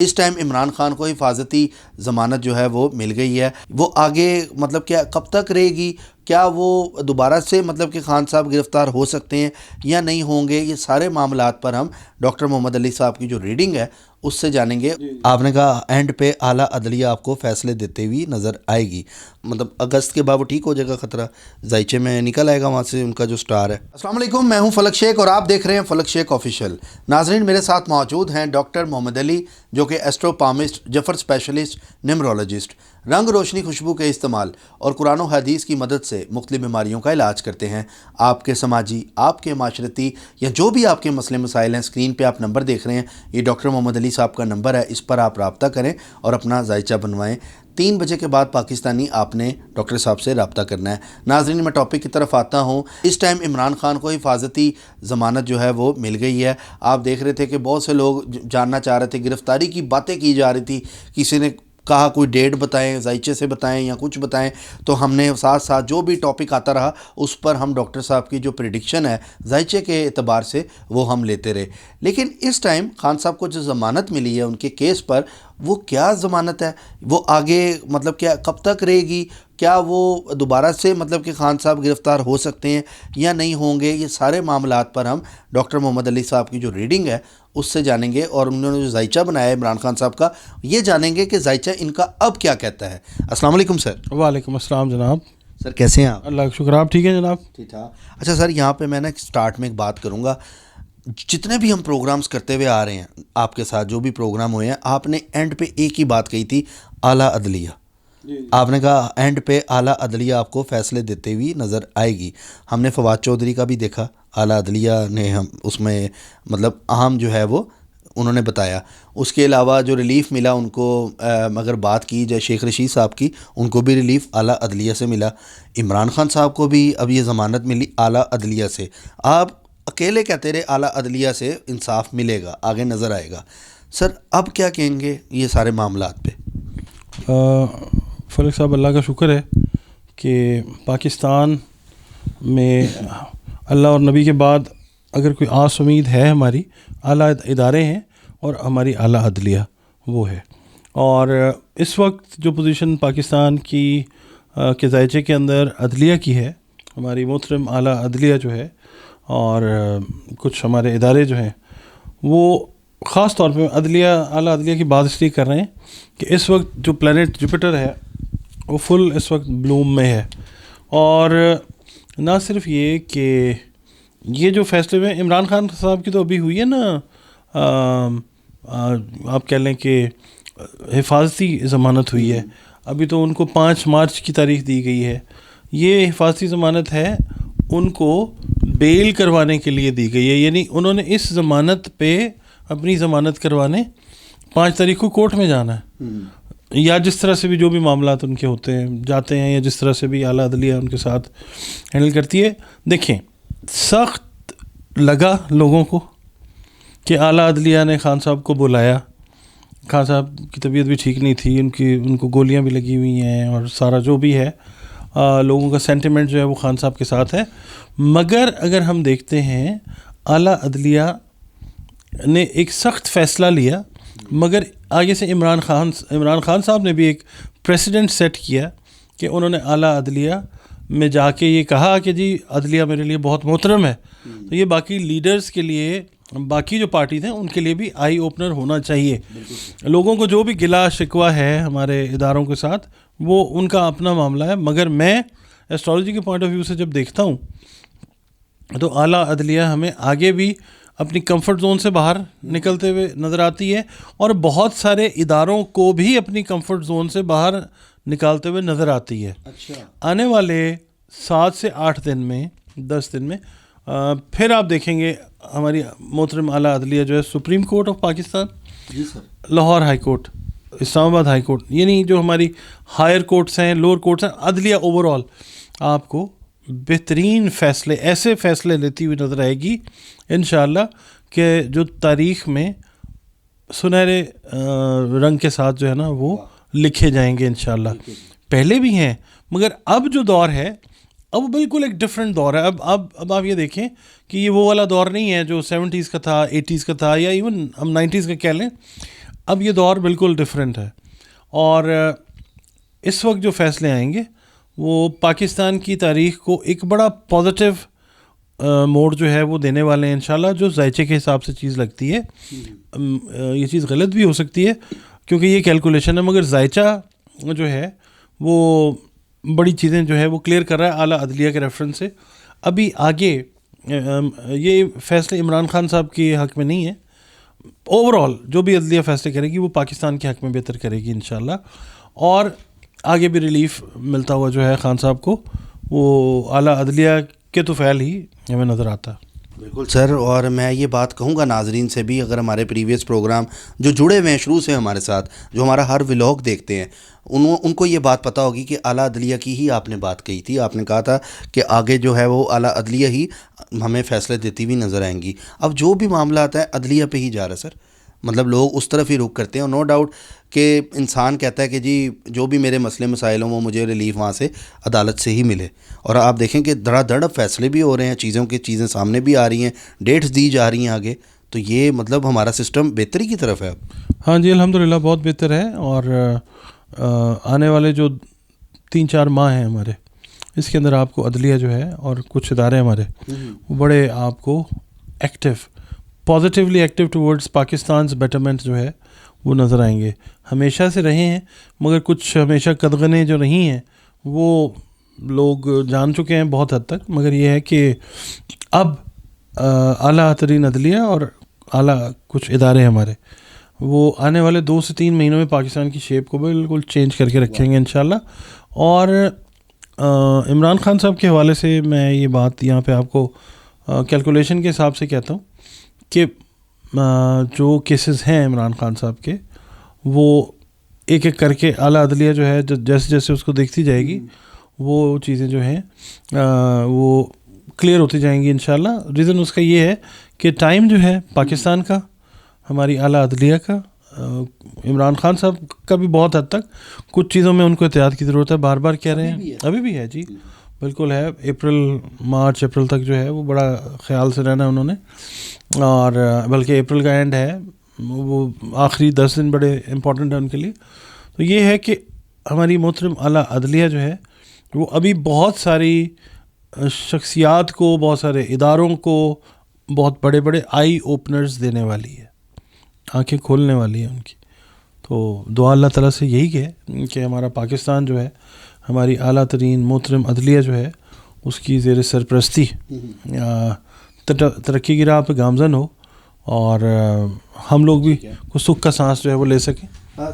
اس time Imran Khan کو حفاظتی ضمانت جو ہے وہ مل گئی ہے. وہ آگے مطلب کیا کب تک رہے گی؟ کیا وہ دوبارہ سے مطلب کہ خان صاحب گرفتار ہو سکتے ہیں یا نہیں ہوں گے؟ یہ سارے معاملات پر ہم ڈاکٹر محمد علی صاحب کی جو ریڈنگ ہے اس سے جانیں گے. آپ نے کہا اینڈ پہ اعلیٰ عدلیہ آپ کو فیصلے دیتے ہوئی نظر آئے گی، مطلب اگست کے بعد وہ ٹھیک ہو جائے گا خطرہ، زائچے میں نکل آئے گا وہاں سے ان کا جو سٹار ہے. السلام علیکم، میں ہوں فلک شیخ اور آپ دیکھ رہے ہیں فلک شیخ آفیشیل. ناظرین، میرے ساتھ موجود ہیں ڈاکٹر محمد علی جو کہ ایسٹروپامسٹ، جفر اسپیشلسٹ، نیمرولوجسٹ، رنگ روشنی خوشبو کے استعمال اور قرآن و حدیث کی مدد سے مختلف بیماریوں کا علاج کرتے ہیں. آپ کے سماجی، آپ کے معاشرتی یا جو بھی آپ کے مسئلے مسائل ہیں، اسکرین پہ آپ نمبر دیکھ رہے ہیں، یہ ڈاکٹر محمد علی صاحب کا نمبر ہے، اس پر آپ رابطہ کریں اور اپنا ذائچہ بنوائیں. 3 بجے کے بعد پاکستانی آپ نے ڈاکٹر صاحب سے رابطہ کرنا ہے. ناظرین، میں ٹاپک کی طرف آتا ہوں. اس ٹائم عمران خان کو حفاظتی ضمانت جو ہے وہ مل گئی ہے. آپ دیکھ رہے تھے کہ بہت سے لوگ جاننا چاہ رہے تھے، گرفتاری کی باتیں کی جا رہی تھی، کسی نے کہا کوئی ڈیٹ بتائیں، زائچے سے بتائیں یا کچھ بتائیں، تو ہم نے ساتھ ساتھ جو بھی ٹاپک آتا رہا اس پر ہم ڈاکٹر صاحب کی جو پریڈکشن ہے زائچے کے اعتبار سے وہ ہم لیتے رہے. لیکن اس ٹائم خان صاحب کو جو ضمانت ملی ہے ان کے کیس پر، وہ کیا ضمانت ہے؟ وہ آگے مطلب کیا کب تک رہے گی؟ کیا وہ دوبارہ سے مطلب کہ خان صاحب گرفتار ہو سکتے ہیں یا نہیں ہوں گے؟ یہ سارے معاملات پر ہم ڈاکٹر محمد علی صاحب کی جو ریڈنگ ہے اس سے جانیں گے، اور انہوں نے جو ذائچہ بنایا ہے عمران خان صاحب کا، یہ جانیں گے کہ ذائچہ ان کا اب کیا کہتا ہے. السلام علیکم سر. وعلیکم السلام جناب. سر کیسے ہیں آپ؟ اللہ کا شکر، آپ ٹھیک ہیں جناب؟ ٹھیک ٹھاک. اچھا سر، یہاں پہ میں سٹارٹ میں ایک بات کروں گا. جتنے بھی ہم پروگرامز کرتے ہوئے آ رہے ہیں آپ کے ساتھ، جو بھی پروگرام ہوئے ہیں، آپ نے اینڈ پہ ایک ہی بات کہی تھی، اعلیٰ عدلیہ. آپ نے کہا اینڈ پہ اعلیٰ عدلیہ آپ کو فیصلے دیتے ہوئی نظر آئے گی. ہم نے فواد چودھری کا بھی دیکھا، اعلیٰ عدلیہ نے ہم اس میں مطلب اہم جو ہے وہ انہوں نے بتایا. اس کے علاوہ جو ریلیف ملا ان کو، اگر بات کی جائے شیخ رشید صاحب کی، ان کو بھی ریلیف اعلیٰ عدلیہ سے ملا. عمران خان صاحب کو بھی اب یہ ضمانت ملی اعلیٰ عدلیہ سے. آپ اکیلے کہتے رہے اعلیٰ عدلیہ سے انصاف ملے گا، آگے نظر آئے گا. سر اب کیا کہیں گے یہ سارے معاملات پہ؟ فلک صاحب، اللہ کا شکر ہے کہ پاکستان میں اللہ اور نبی کے بعد اگر کوئی آس امید ہے ہماری، اعلیٰ ادارے ہیں اور ہماری اعلیٰ عدلیہ وہ ہے. اور اس وقت جو پوزیشن پاکستان کی کے ذائچے کے اندر عدلیہ کی ہے، ہماری محترم اعلیٰ عدلیہ جو ہے اور کچھ ہمارے ادارے جو ہیں، وہ خاص طور پہ اعلیٰ عدلیہ کی بات اس لیے کر رہے ہیں کہ اس وقت جو پلانٹ جوپیٹر ہے وہ فل اس وقت بلوم میں ہے. اور نہ صرف یہ کہ یہ جو فیصلے میں عمران خان صاحب کی تو ابھی ہوئی ہے نا، آپ کہہ لیں کہ حفاظتی ضمانت ہوئی ہے. ابھی تو ان کو 5 مارچ کی تاریخ دی گئی ہے. یہ حفاظتی ضمانت ہے، ان کو بیل کروانے کے لیے دی گئی ہے. یعنی انہوں نے اس ضمانت پہ اپنی ضمانت کروانے 5 تاریخ کو کورٹ میں جانا ہے، یا جس طرح سے بھی جو بھی معاملات ان کے ہوتے ہیں جاتے ہیں، یا جس طرح سے بھی اعلیٰ عدلیہ ان کے ساتھ ہینڈل کرتی ہے. دیکھیں، سخت لگا لوگوں کو کہ اعلیٰ عدلیہ نے خان صاحب کو بلایا. خان صاحب کی طبیعت بھی ٹھیک نہیں تھی، ان کو گولیاں بھی لگی ہوئی ہیں، اور سارا جو بھی ہے لوگوں کا سینٹیمنٹ جو ہے وہ خان صاحب کے ساتھ ہے. مگر اگر ہم دیکھتے ہیں اعلیٰ عدلیہ نے ایک سخت فیصلہ لیا، مگر آگے سے عمران خان صاحب نے بھی ایک پریسیڈنٹ سیٹ کیا کہ انہوں نے اعلیٰ عدلیہ میں جا کے یہ کہا کہ جی عدلیہ میرے لیے بہت محترم ہے. تو یہ باقی لیڈرز کے لیے، باقی جو پارٹیز ہیں ان کے لیے بھی آئی اوپنر ہونا چاہیے. لوگوں کو جو بھی گلا شکوہ ہے ہمارے اداروں کے ساتھ، وہ ان کا اپنا معاملہ ہے. مگر میں ایسٹرالوجی کے پوائنٹ آف ویو سے جب دیکھتا ہوں تو اعلیٰ عدلیہ ہمیں آگے بھی اپنی کمفرٹ زون سے باہر نکلتے ہوئے نظر آتی ہے، اور بہت سارے اداروں کو بھی اپنی کمفرٹ زون سے باہر نکالتے ہوئے نظر آتی ہے. آنے والے 7 سے 8 دن میں، 10 دن میں پھر آپ دیکھیں گے ہماری محترم اعلیٰ عدلیہ جو ہے supreme court of Pakistan, Lahore high court, Islamabad high court, یعنی جو ہماری ہائر کورٹس ہیں، لوور کورٹس ہیں، عدلیہ اوور آل آپ کو بہترین فیصلے، ایسے فیصلے لیتی ہوئی نظر آئے گی انشاءاللہ کہ جو تاریخ میں سنہرے رنگ کے ساتھ جو ہے نا وہ لکھے جائیں گے انشاءاللہ. پہلے بھی ہیں، مگر اب جو دور ہے اب بالکل ایک ڈفرینٹ دور ہے. اب آپ یہ دیکھیں کہ یہ وہ والا دور نہیں ہے جو 70s کا تھا، 80s کا تھا، یا ایون ہم 90s کا کہہ لیں. اب یہ دور بالکل ڈفرینٹ ہے، اور اس وقت جو فیصلے آئیں گے وہ پاکستان کی تاریخ کو ایک بڑا پازیٹیو موڈ جو ہے وہ دینے والے ہیں انشاءاللہ، جو ذائچے کے حساب سے چیز لگتی ہے. یہ چیز غلط بھی ہو سکتی ہے کیونکہ یہ کیلکولیشن ہے، مگر ذائچہ جو ہے وہ بڑی چیزیں جو ہے وہ کلیئر کر رہا ہے اعلیٰ عدلیہ کے ریفرنس سے. ابھی آگے یہ فیصلے عمران خان صاحب کے حق میں نہیں ہے، اوور آل جو بھی عدلیہ فیصلے کرے گی وہ پاکستان کے حق میں بہتر کرے گی انشاءاللہ، اور آگے بھی ریلیف ملتا ہوا جو ہے خان صاحب کو وہ اعلیٰ عدلیہ کے تو فعل ہی ہمیں نظر آتا. بالکل سر، اور میں یہ بات کہوں گا ناظرین سے بھی، اگر ہمارے پریویس پروگرام جو جڑے ہوئے ہیں شروع سے ہمارے ساتھ، جو ہمارا ہر ولاگ دیکھتے ہیں، ان کو یہ بات پتہ ہوگی کہ اعلیٰ عدلیہ کی ہی آپ نے بات کہی تھی. آپ نے کہا تھا کہ آگے جو ہے وہ اعلیٰ عدلیہ ہی ہمیں فیصلے دیتی ہوئی نظر آئیں گی. اب جو بھی معاملہ آتا ہے عدلیہ پہ ہی جا رہا ہے سر، مطلب لوگ اس طرف ہی رخ کرتے ہیں، اور نو ڈاؤٹ کہ انسان کہتا ہے کہ جی جو بھی میرے مسئلے مسائل ہوں وہ مجھے ریلیف وہاں سے عدالت سے ہی ملے. اور آپ دیکھیں کہ دھڑا دھڑ اب فیصلے بھی ہو رہے ہیں، چیزیں سامنے بھی آ رہی ہیں، ڈیٹس دی جا رہی ہیں آگے. تو یہ مطلب ہمارا سسٹم بہتری کی طرف ہے اب. ہاں جی الحمدللہ بہت بہتر ہے، اور آنے والے جو 3-4 ماہ ہیں ہمارے، اس کے اندر آپ کو عدلیہ جو ہے اور کچھ ادارے ہمارے وہ بڑے آپ کو active, positively active towards Pakistan's betterment جو ہے وہ نظر آئیں گے. ہمیشہ سے رہے ہیں، مگر کچھ ہمیشہ قدغنیں جو نہیں ہیں وہ لوگ جان چکے ہیں بہت حد تک. مگر یہ ہے کہ اب اعلیٰ ترین عدلیہ اور اعلیٰ کچھ ادارے ہمارے وہ آنے والے 2 سے 3 مہینوں میں پاکستان کی شیپ کو بالکل چینج کر کے رکھیں گے انشاءاللہ. اور عمران خان صاحب کے حوالے سے میں یہ بات یہاں پہ آپ کو کیلکولیشن کے حساب سے کہتا ہوں کہ جو کیسز ہیں عمران خان صاحب کے وہ ایک ایک کر کے اعلیٰ عدلیہ جو ہے جیسے جیسے اس کو دیکھتی جائے گی وہ چیزیں جو ہیں وہ کلیئر ہوتی جائیں گی انشاءاللہ. ریزن اس کا یہ ہے کہ ٹائم جو ہے پاکستان کا، ہماری اعلیٰ عدلیہ کا، عمران خان صاحب کا بھی بہت حد تک کچھ چیزوں میں ان کو احتیاط کی ضرورت ہے، بار بار کہہ رہے ہیں، ابھی بھی ہے جی بالکل ہے. مارچ اپریل تک جو ہے وہ بڑا خیال سے رہنا انہوں نے، اور بلکہ اپریل کا اینڈ ہے وہ آخری 10 دن بڑے امپورٹنٹ ہیں ان کے لیے. تو یہ ہے کہ ہماری محترم اعلیٰ عدلیہ جو ہے وہ ابھی بہت ساری شخصیات کو، بہت سارے اداروں کو بہت بڑے بڑے آئی اوپنرز دینے والی ہے، آنکھیں کھولنے والی ہے ان کی. تو دعا اللہ تعالیٰ سے یہی کہ ہمارا پاکستان جو ہے، ہماری اعلیٰ ترین محترم عدلیہ جو ہے اس کی زیر سرپرستی ترقی کی راہ پہ گامزن ہو، اور ہم لوگ بھی کچھ سکھ کا سانس جو ہے وہ لے سکیں.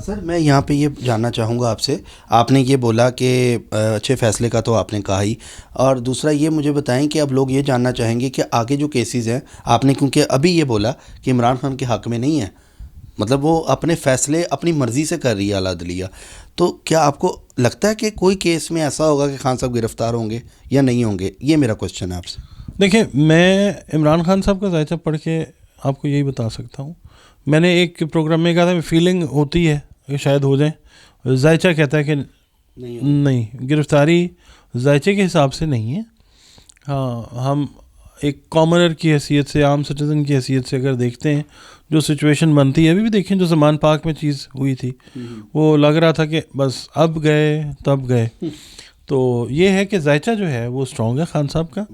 سر میں یہاں پہ یہ جاننا چاہوں گا آپ سے، آپ نے یہ بولا کہ اچھے فیصلے کا تو آپ نے کہا ہی، اور دوسرا یہ مجھے بتائیں کہ اب لوگ یہ جاننا چاہیں گے کہ آگے جو کیسز ہیں، آپ نے کیونکہ ابھی یہ بولا کہ عمران خان کے حق میں نہیں ہے، مطلب وہ اپنے فیصلے اپنی مرضی سے کر رہی ہے اعلیٰ عدلیہ، تو کیا آپ کو لگتا ہے کہ کوئی کیس میں ایسا ہوگا کہ خان صاحب گرفتار ہوں گے یا نہیں ہوں گے؟ یہ میرا کوشچن ہے آپ سے. دیکھیں میں عمران خان صاحب کا ذائچہ پڑھ کے آپ کو یہی بتا سکتا ہوں. میں نے ایک پروگرام میں کہا تھا فیلنگ ہوتی ہے کہ شاید ہو جائیں، ذائچہ کہتا ہے کہ نہیں، گرفتاری ذائچے کے حساب سے نہیں ہے. ہاں ہم ایک کامنر کی حیثیت سے، عام سٹیزن کی حیثیت سے اگر دیکھتے ہیں جو سچویشن بنتی ہے، ابھی بھی دیکھیں جو زمان پاک میں چیز ہوئی تھی وہ لگ رہا تھا کہ بس اب گئے تب گئے. تو یہ ہے کہ ذائچہ جو ہے وہ اسٹرانگ ہے خان صاحب کا،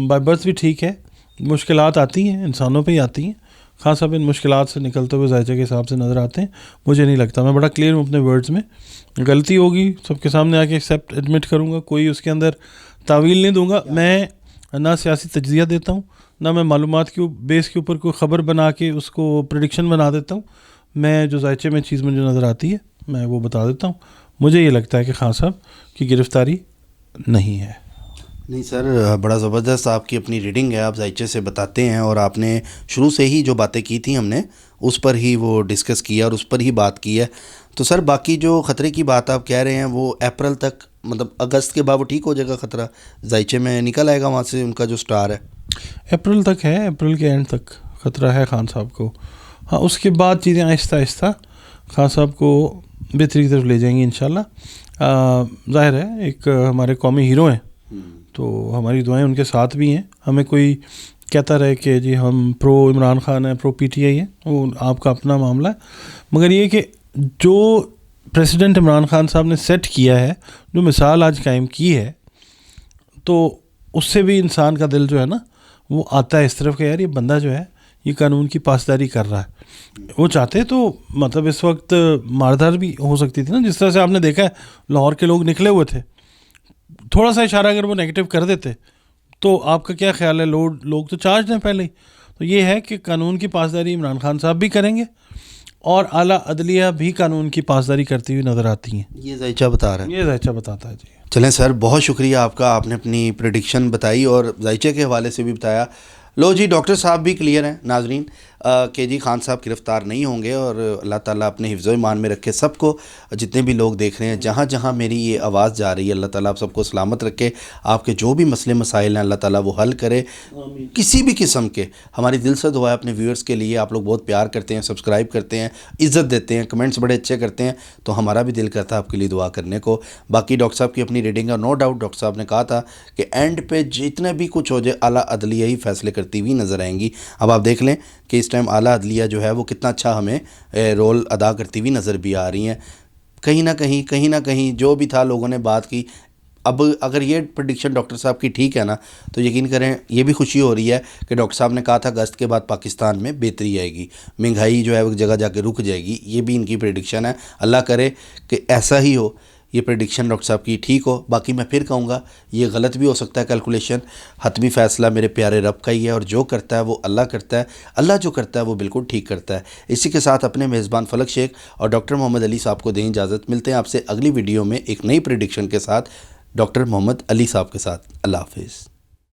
بائی برتھ بھی ٹھیک ہے. مشکلات آتی ہیں انسانوں پہ ہی آتی ہیں، خان صاحب ان مشکلات سے نکلتے ہوئے ذائچہ کے حساب سے نظر آتے ہیں. مجھے نہیں لگتا، میں بڑا کلیئر ہوں اپنے ورڈز میں، غلطی ہوگی سب کے سامنے آ کے ایڈمٹ کروں گا، کوئی اس کے اندر تعویل نہیں دوں گا. میں نہ سیاسی تجزیہ دیتا ہوں، نہ میں معلومات کے بیس کے اوپر کوئی خبر بنا کے اس کو پریڈکشن بنا دیتا ہوں. میں جو ذائچے میں چیز مجھے نظر آتی ہے میں وہ بتا دیتا ہوں. مجھے یہ لگتا ہے کہ خان صاحب کی گرفتاری نہیں ہے. نہیں سر، بڑا زبردست آپ کی اپنی ریڈنگ ہے، آپ ذائچے سے بتاتے ہیں، اور آپ نے شروع سے ہی جو باتیں کی تھیں ہم نے اس پر ہی وہ ڈسکس کیا اور اس پر ہی بات کی ہے. تو سر باقی جو خطرے کی بات آپ کہہ رہے ہیں وہ اپریل تک، مطلب اگست کے بعد وہ ٹھیک ہو جائے گا خطرہ، ذائچے میں نکل آئے گا وہاں سے ان کا جو سٹار ہے؟ اپریل تک ہے، اپریل کے اینڈ تک خطرہ ہے خان صاحب کو. ہاں اس کے بعد چیزیں آہستہ آہستہ خان صاحب کو بہتری کی طرف لے جائیں گی انشاءاللہ. ظاہر ہے ایک ہمارے قومی ہیرو ہیں تو ہماری دعائیں ان کے ساتھ بھی ہیں. ہمیں کوئی کہتا رہے کہ جی ہم پرو عمران خان ہیں، پرو پی ٹی آئی ہے، وہ آپ کا اپنا معاملہ ہے، مگر یہ کہ جو پریسیڈنٹ عمران خان صاحب نے سیٹ کیا ہے، جو مثال آج قائم کی ہے، تو اس سے بھی انسان کا دل جو ہے نا وہ آتا ہے اس طرف کہ یار یہ بندہ جو ہے یہ قانون کی پاسداری کر رہا ہے. وہ چاہتے تو مطلب اس وقت ماردار بھی ہو سکتی تھی نا، جس طرح سے آپ نے دیکھا ہے لاہور کے لوگ نکلے ہوئے تھے، تھوڑا سا اشارہ اگر وہ نیگیٹو کر دیتے تو آپ کا کیا خیال ہے، لوگ تو چارج ہیں پہلے ہی. تو یہ ہے کہ قانون کی پاسداری عمران خان صاحب بھی کریں گے اور اعلیٰ عدلیہ بھی قانون کی پاسداری کرتی ہوئی نظر آتی ہیں. یہ ذائچہ بتا رہا ہے. یہ ذائچہ بتاتا ہے جی. چلیں سر، بہت شکریہ آپ کا، آپ نے اپنی پریڈکشن بتائی اور ذائچے کے حوالے سے بھی بتایا. لو جی، ڈاکٹر صاحب بھی کلیئر ہیں ناظرین کہ جی خان صاحب گرفتار نہیں ہوں گے، اور اللہ تعالیٰ اپنے حفظ و ایمان میں رکھے سب کو، جتنے بھی لوگ دیکھ رہے ہیں، جہاں جہاں میری یہ آواز جا رہی ہے، اللہ تعالیٰ آپ سب کو سلامت رکھے. آپ کے جو بھی مسئلے مسائل ہیں اللہ تعالیٰ وہ حل کرے، کسی بھی قسم کے. ہماری دل سے دعا ہے اپنے ویورز کے لیے، آپ لوگ بہت پیار کرتے ہیں، سبسکرائب کرتے ہیں، عزت دیتے ہیں، کمنٹس بڑے اچھے کرتے ہیں، تو ہمارا بھی دل کرتا ہے آپ کے لیے دعا کرنے کو. باقی ڈاکٹر صاحب کی اپنی ریڈنگ ہے، نو ڈاؤٹ ڈاکٹر صاحب نے کہا تھا کہ اینڈ پہ جتنے بھی کچھ ہو جائے اعلیٰ عدلیہ ہی فیصلے کرتی ہوئی نظر آئیں گی. اب آپ دیکھ لیں کہ اس ٹائم اعلیٰ عدلیہ جو ہے وہ کتنا اچھا ہمیں رول ادا کرتی ہوئی نظر بھی آ رہی ہیں. کہیں نہ کہیں جو بھی تھا لوگوں نے بات کی. اب اگر یہ پریڈکشن ڈاکٹر صاحب کی ٹھیک ہے نا، تو یقین کریں یہ بھی خوشی ہو رہی ہے کہ ڈاکٹر صاحب نے کہا تھا اگست کے بعد پاکستان میں بہتری آئے گی، مہنگائی جو ہے وہ جگہ جا کے رک جائے گی. یہ بھی ان کی پریڈکشن ہے. اللہ کرے کہ ایسا ہی ہو، یہ پریڈکشن ڈاکٹر صاحب کی ٹھیک ہو. باقی میں پھر کہوں گا یہ غلط بھی ہو سکتا ہے کیلکولیشن. حتمی فیصلہ میرے پیارے رب کا ہی ہے، اور جو کرتا ہے وہ اللہ کرتا ہے. اللہ جو کرتا ہے وہ بالکل ٹھیک کرتا ہے. اسی کے ساتھ اپنے میزبان فلک شیخ اور ڈاکٹر محمد علی صاحب کو دیں اجازت. ملتے ہیں آپ سے اگلی ویڈیو میں ایک نئی پریڈکشن کے ساتھ، ڈاکٹر محمد علی صاحب کے ساتھ. اللہ حافظ.